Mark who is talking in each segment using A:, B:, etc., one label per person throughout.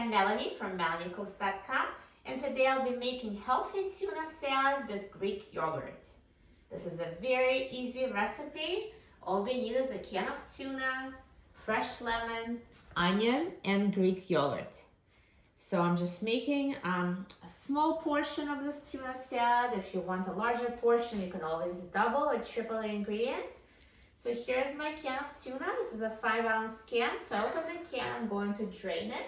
A: I'm Melanie from melaniecooks.com, and today I'll be making healthy tuna salad with Greek yogurt. This is a very easy recipe. All we need is a can of tuna, fresh lemon, onion, and Greek yogurt. So I'm just making a small portion of this tuna salad. If you want a larger portion, you can always double or triple the ingredients. So here's my can of tuna. This is a 5-ounce can. So I open the can, I'm going to drain it.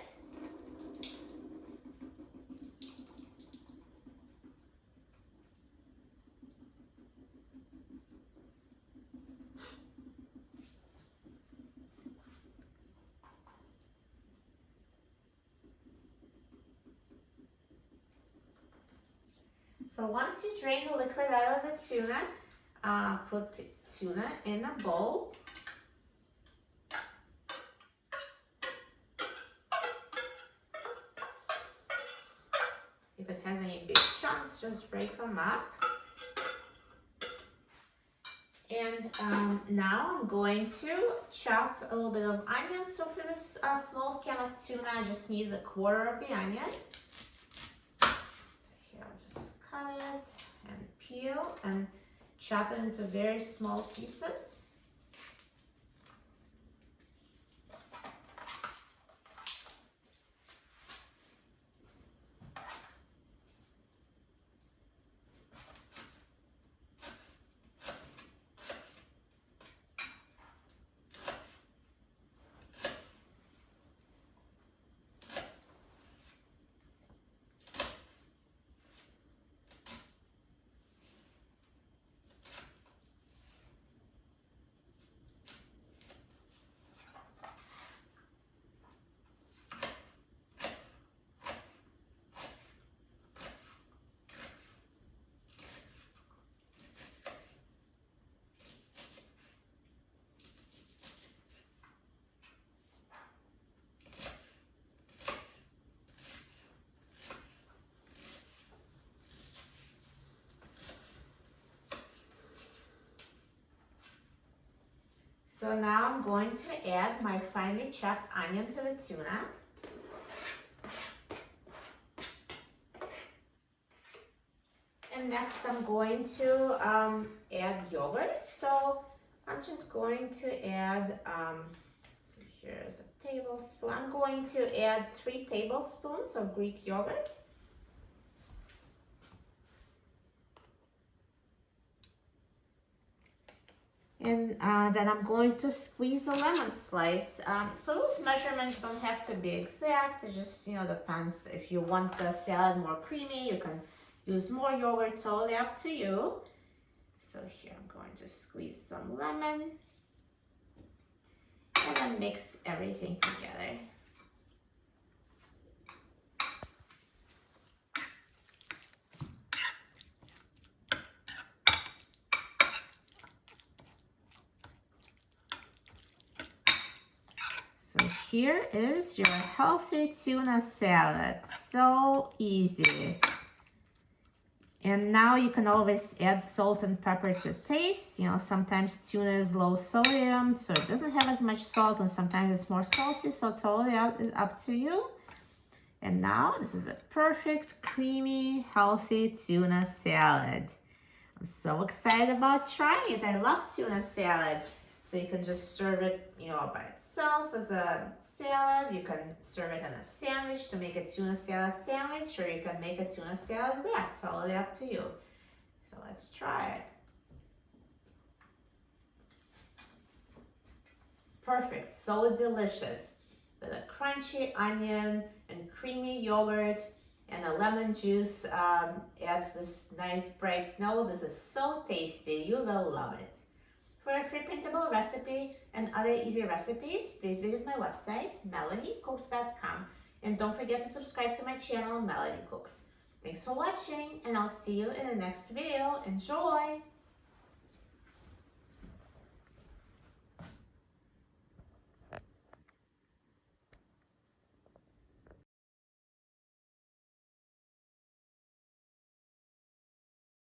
A: So once you drain the liquid out of the tuna, put tuna in a bowl. If it has any big chunks, just break them up. And now I'm going to chop a little bit of onion. So for this small can of tuna, I just need a quarter of the onion. So here I'll just cut it and peel and chop it into very small pieces. So now I'm going to add my finely chopped onion to the tuna. And next I'm going to add yogurt. So I'm just going to add, so here's a tablespoon. I'm going to add 3 tablespoons of Greek yogurt. And then I'm going to squeeze a lemon slice. So those measurements don't have to be exact. It just, depends. If you want the salad more creamy, you can use more yogurt, totally up to you. So here I'm going to squeeze some lemon and then mix everything together. So here is your healthy tuna salad. So easy. And now you can always add salt and pepper to taste. Sometimes tuna is low sodium, so it doesn't have as much salt, and sometimes it's more salty, so totally up to you. And now this is a perfect, creamy, healthy tuna salad. I'm so excited about trying it. I love tuna salad. So you can just serve it, by itself as a salad. You can serve it in a sandwich to make a tuna salad sandwich, or you can make a tuna salad wrap. Totally up to you. So let's try it. Perfect, so delicious. With a crunchy onion and creamy yogurt and a lemon juice adds this nice bright note. This is so tasty. You will love it. For a free printable recipe and other easy recipes, please visit my website, melaniecooks.com. And don't forget to subscribe to my channel, Melanie Cooks. Thanks for watching, and I'll see you in the next video. Enjoy!